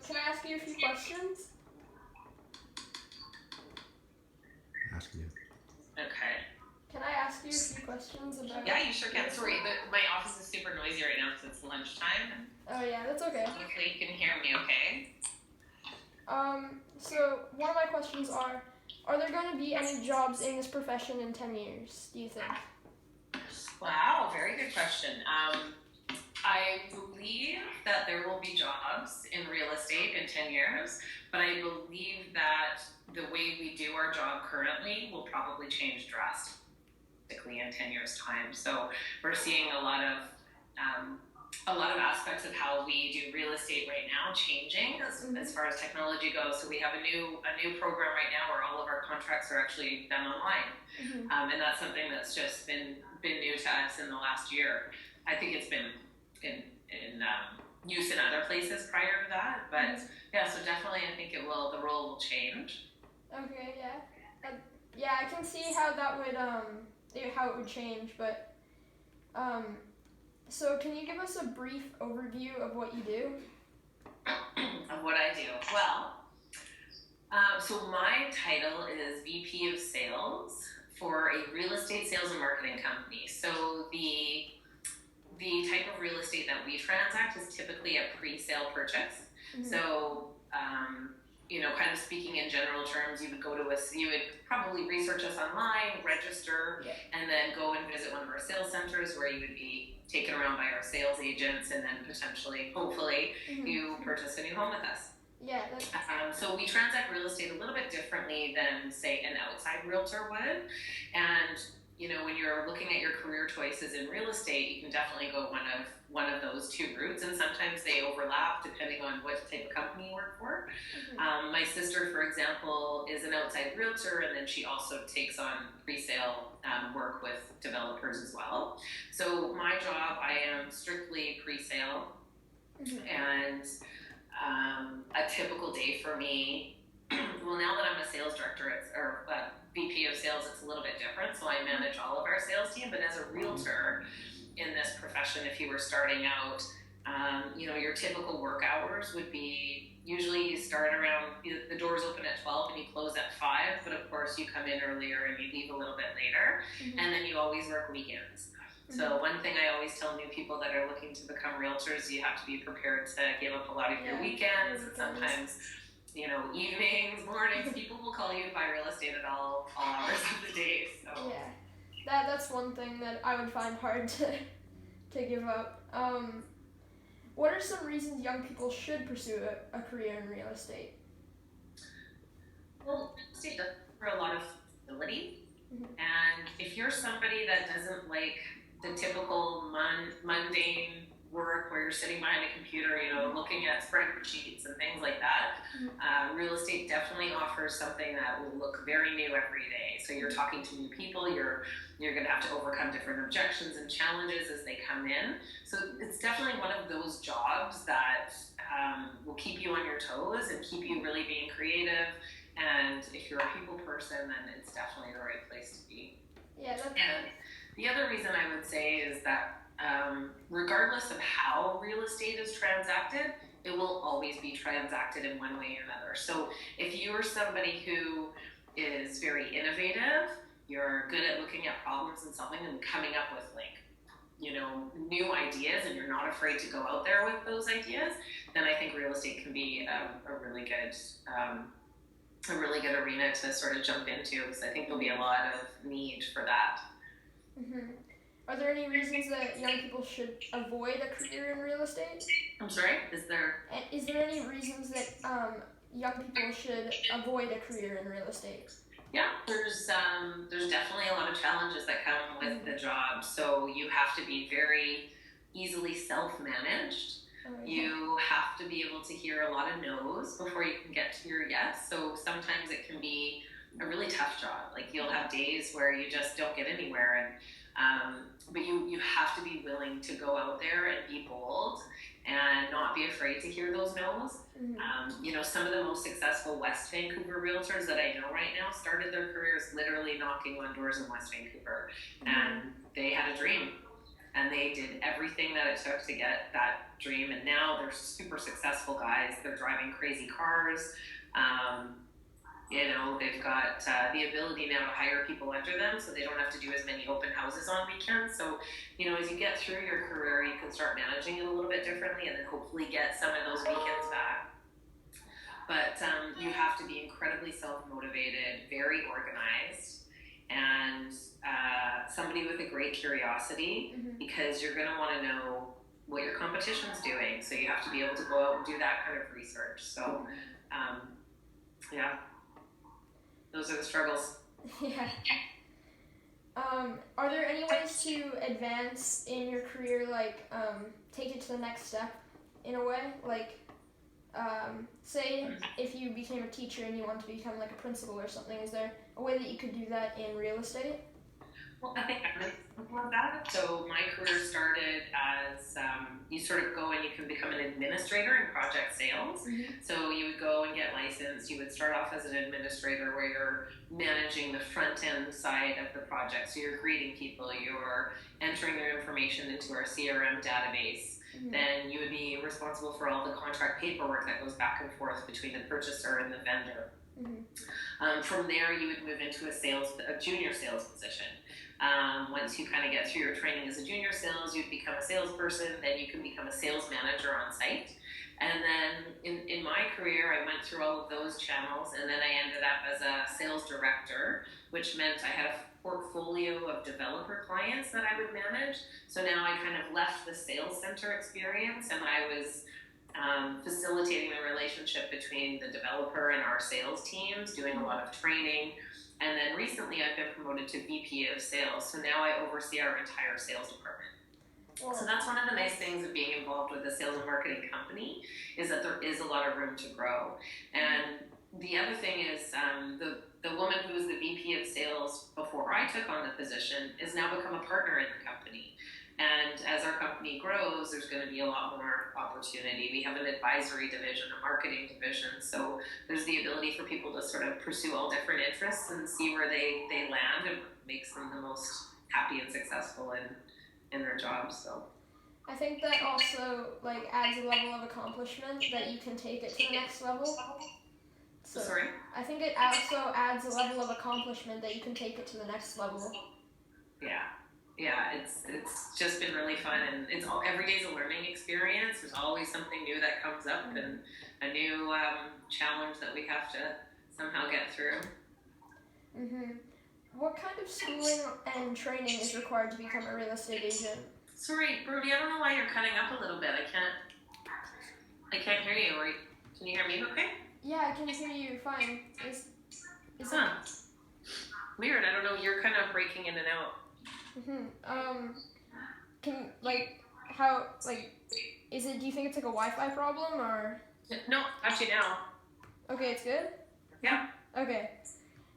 can I ask you a few questions? Ask you. Okay. Can I ask you a few questions about? Yeah, you sure can. Sorry, but my office is super noisy right now because it's lunchtime. Oh yeah, that's okay. Hopefully you can hear me okay. So one of my questions are there going to be any jobs in this profession in 10 years, do you think? Wow, very good question. I believe that there will be jobs in real estate in 10 years, but I believe that the way we do our job currently will probably change drastically in 10 years time. So we're seeing a lot of aspects of how we do real estate right now changing as far as technology goes. So we have a new program right now where all of our contracts are actually done online, and that's something that's just been new to us in the last year. I think it's been in use in other places prior to that, but yeah, so definitely I think the role will change. Okay, yeah. Yeah, I can see how that would how it would change, but so can you give us a brief overview of what you do? Of what I do? Well, so my title is VP of Sales for a real estate sales and marketing company. So the type of real estate that we transact is typically a pre-sale purchase. So kind of speaking in general terms, you would go to us, you would probably research us online, register, and then go and visit one of our sales centers where you would be taken around by our sales agents, and then potentially, hopefully, you purchase a new home with us. Yeah. So we transact real estate a little bit differently than, say, an outside realtor would. And when you're looking at your career choices in real estate, you can definitely go one of those two routes, and sometimes they overlap depending on what type of company you work for. My sister, for example, is an outside realtor, and then she also takes on pre-sale work with developers as well. So my job, I am strictly pre-sale, and a typical day for me, well, now that I'm a sales director, or VP of sales, it's a little bit different. So I manage all of our sales team, but as a realtor in this profession, if you were starting out, your typical work hours would be, usually you start around, the doors open at 12 and you close at 5, but of course you come in earlier and you leave a little bit later, and then you always work weekends. So one thing I always tell new people that are looking to become realtors, you have to be prepared to give up a lot of your weekends, and sometimes evenings, mornings, people will call you to buy real estate at all hours of the day. So yeah, that's one thing that I would find hard to give up. What are some reasons young people should pursue a career in real estate? Well, real estate does offer a lot of stability, and if you're somebody that doesn't like the typical mundane work where you're sitting behind a computer, looking at spreadsheets and things like that, real estate definitely offers something that will look very new every day. So you're talking to new people, you're going to have to overcome different objections and challenges as they come in. So it's definitely one of those jobs that will keep you on your toes and keep you really being creative. And if you're a people person, then it's definitely the right place to be. Yeah. And the other reason I would say is that regardless of how real estate is transacted, it will always be transacted in one way or another. So if you are somebody who is very innovative, you're good at looking at problems and solving and coming up with new ideas, and you're not afraid to go out there with those ideas, then I think real estate can be a really good arena to sort of jump into, because I think there'll be a lot of need for that. Are there any reasons that young people should avoid a career in real estate? I'm sorry? Is there any reasons that young people should avoid a career in real estate? Yeah, there's definitely a lot of challenges that come with the job. So you have to be very easily self-managed. You have to be able to hear a lot of no's before you can get to your yes. So sometimes it can be a really tough job. Like you'll have days where you just don't get anywhere, but you have to be willing to go out there and be bold and not be afraid to hear those no's. Some of the most successful West Vancouver realtors that I know right now started their careers literally knocking on doors in West Vancouver, and they had a dream. and they did everything that it took to get that dream. And now they're super successful guys. They're driving crazy cars. They've got the ability now to hire people under them, so they don't have to do as many open houses on weekends. So, as you get through your career, you can start managing it a little bit differently, and then hopefully get some of those weekends back. But you have to be incredibly self-motivated, very organized, and somebody with a great curiosity, because you're going to want to know what your competition's doing. So you have to be able to go out and do that kind of research. So, those are the struggles. Yeah. Are there any ways to advance in your career, like take it to the next step in a way? Like, say if you became a teacher and you want to become like a principal or something, is there a way that you could do that in real estate? Well, I think I love that. So my career started as you sort of go and you can become an administrator in project sales. So you would go and get licensed. You would start off as an administrator where you're managing the front end side of the project. So you're greeting people, you're entering their information into our CRM database. Then you would be responsible for all the contract paperwork that goes back and forth between the purchaser and the vendor. From there, you would move into a junior sales position. Once you kind of get through your training as a junior sales, you'd become a salesperson, then you can become a sales manager on site. And then in my career, I went through all of those channels, and then I ended up as a sales director, which meant I had a portfolio of developer clients that I would manage. So now I kind of left the sales center experience, and I was facilitating the relationship between the developer and our sales teams, doing a lot of training. And then recently I've been promoted to VP of sales. So now I oversee our entire sales department. So that's one of the nice things of being involved with a sales and marketing company, is that there is a lot of room to grow. And the other thing is the woman who was the VP of sales before I took on the position is now become a partner in the company. And as our company grows, there's going to be a lot more opportunity. We have an advisory division, a marketing division. So there's the ability for people to sort of pursue all different interests and see where they land and makes them the most happy and successful in their jobs. So I think that also like adds a level of accomplishment that you can take it to the next level. So sorry? I think it also adds a level of accomplishment that you can take it to the next level. Yeah, it's just been really fun, and every day's a learning experience. There's always something new that comes up, and a new challenge that we have to somehow get through. What kind of schooling and training is required to become a real estate agent? Sorry, Brody, I don't know why you're cutting up a little bit. I can't hear you. Can you hear me okay? Yeah, I can hear you fine. Is Weird. I don't know. You're kind of breaking in and out. Do you think it's like a Wi-Fi problem or? No, actually now. Okay, it's good? Yeah. Okay.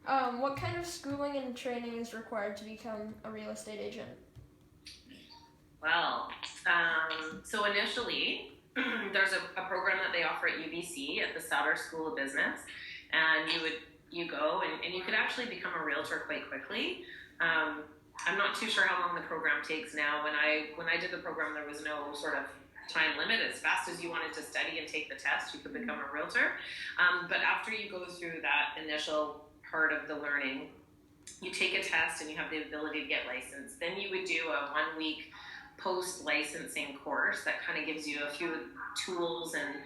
What kind of schooling and training is required to become a real estate agent? Well, so initially, there's a program that they offer at UBC at the Sauder School of Business, and you go and you could actually become a realtor quite quickly. I'm not too sure how long the program takes now. When I did the program, there was no sort of time limit. As fast as you wanted to study and take the test, you could become a realtor. But after you go through that initial part of the learning, you take a test and you have the ability to get licensed. Then you would do a 1-week post-licensing course that kind of gives you a few tools and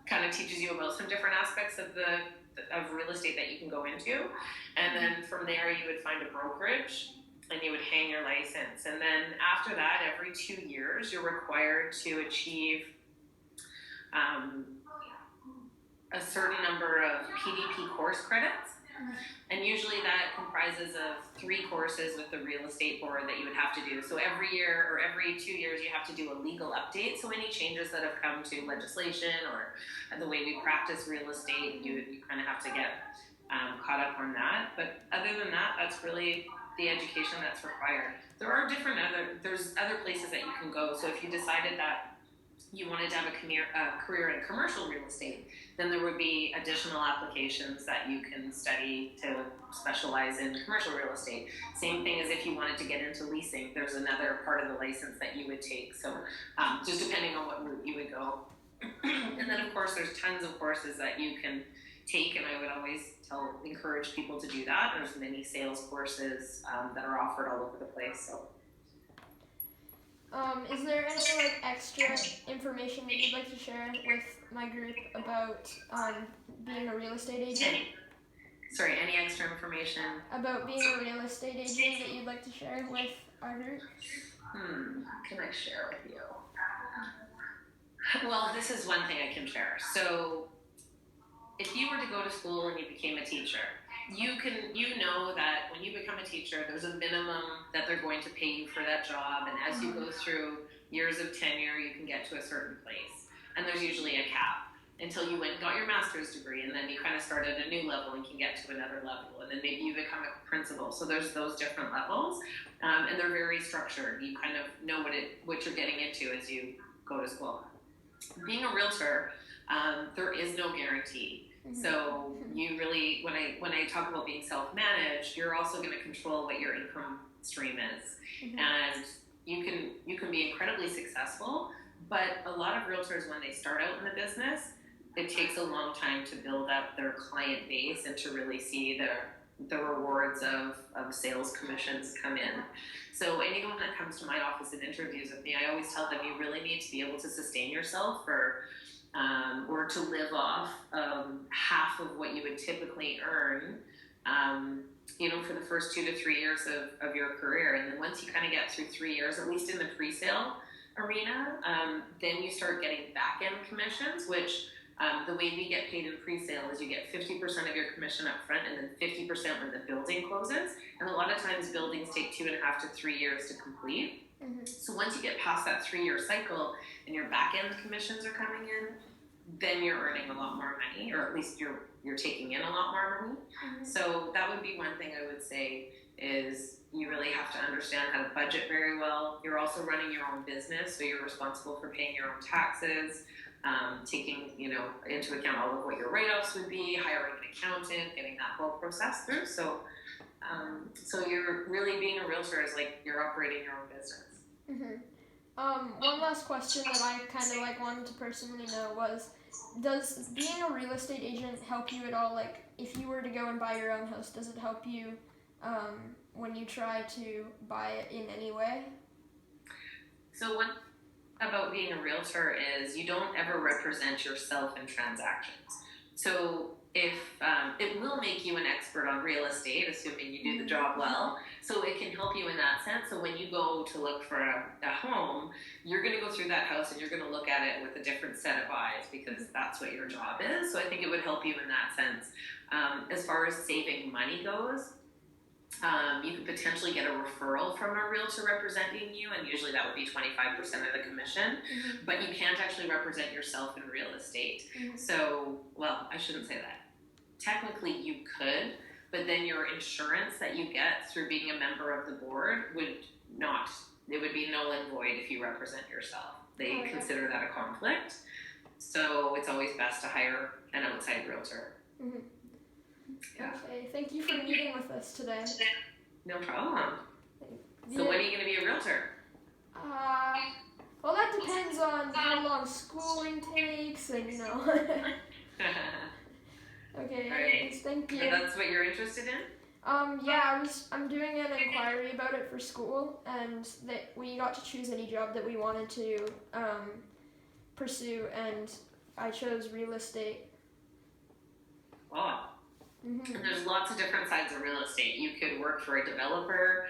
kind of teaches you about some different aspects of real estate that you can go into. And then from there you would find a brokerage and you would hang your license. And then after that, every 2 years, you're required to achieve a certain number of PDP course credits. And usually that comprises of 3 courses with the real estate board that you would have to do. So every year or every 2 years, you have to do a legal update. So any changes that have come to legislation or the way we practice real estate, you kind of have to get caught up on that. But other than that, that's really the education that's required. There's other places that you can go. So if you decided that you wanted to have a career in commercial real estate, then there would be additional applications that you can study to specialize in commercial real estate. Same thing as if you wanted to get into leasing, there's another part of the license that you would take. So just depending on what route you would go. And then of course there's tons of courses that you can take, and I would always encourage people to do that. There's many sales courses that are offered all over the place. So is there any like extra information that you'd like to share with my group about being a real estate agent? Any extra information about being a real estate agent that you'd like to share with our group? Can I share with you? Well, this is one thing I can share. So if you were to go to school and you became a teacher, you know that when you become a teacher, there's a minimum that they're going to pay you for that job, and as you go through years of tenure, you can get to a certain place, and there's usually a cap until you went and got your master's degree, and then you kind of start at a new level and can get to another level, and then maybe you become a principal. So there's those different levels, and they're very structured. You kind of know what you're getting into as you go to school. Being a realtor, there is no guarantee. So you really, when I talk about being self-managed, you're also going to control what your income stream is, and you can be incredibly successful. But a lot of realtors, when they start out in the business, it takes a long time to build up their client base and to really see the rewards of sales commissions come in. So anyone that comes to my office and interviews with me, I always tell them you really need to be able to sustain yourself or to live off half of what you would typically earn, for the first 2 to 3 years of your career. And then once you kind of get through 3 years, at least in the pre-sale arena, then you start getting back-end commissions, which the way we get paid in pre-sale is you get 50% of your commission up front and then 50% when the building closes. And a lot of times buildings take 2.5 to 3 years to complete. So once you get past that 3-year cycle and your back-end commissions are coming in, then you're earning a lot more money, or at least you're taking in a lot more money. So that would be one thing I would say is you really have to understand how to budget very well. You're also running your own business, so you're responsible for paying your own taxes, taking into account all of what your write-offs would be, hiring an accountant, getting that whole process through. So you're really being a realtor is like you're operating your own business. One last question that I kind of wanted to personally know was, does being a real estate agent help you at all? Like, if you were to go and buy your own house, does it help you when you try to buy it in any way? So one about being a realtor is you don't ever represent yourself in transactions. So if it will make you an expert on real estate, assuming you do the job well. So it can help you in that sense. So when you go to look for a home, you're going to go through that house and you're going to look at it with a different set of eyes because that's what your job is. So I think it would help you in that sense. As far as saving money goes, you could potentially get a referral from a realtor representing you, and usually that would be 25% of the commission, but you can't actually represent yourself in real estate. So, well, I shouldn't say that. Technically you could, but then your insurance that you get through being a member of the board would be null and void if you represent yourself. They consider that a conflict. So it's always best to hire an outside realtor. Yeah. Okay, thank you for meeting with us today. No problem. So when are you going to be a realtor? Well, that depends on how long schooling takes and, Okay, Right. thank you. So that's what you're interested in? Yeah, I'm doing an inquiry about it for school, and that we got to choose any job that we wanted to pursue, and I chose real estate. Wow. And there's lots of different sides of real estate. You could work for a developer.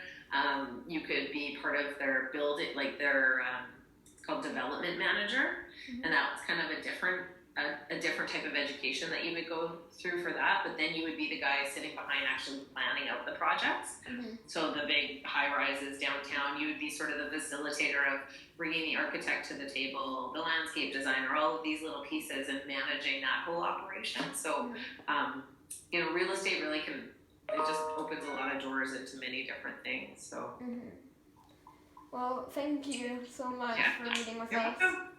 You could be part of their building, it's called development manager, and that's kind of a different type of education that you would go through for that. But then you would be the guy sitting behind actually planning out the projects. So the big high rises downtown, you would be sort of the facilitator of bringing the architect to the table, the landscape designer, all of these little pieces, and managing that whole operation. So real estate really it just opens a lot of doors into many different things. So Well, thank you so much for meeting with You're us. welcome.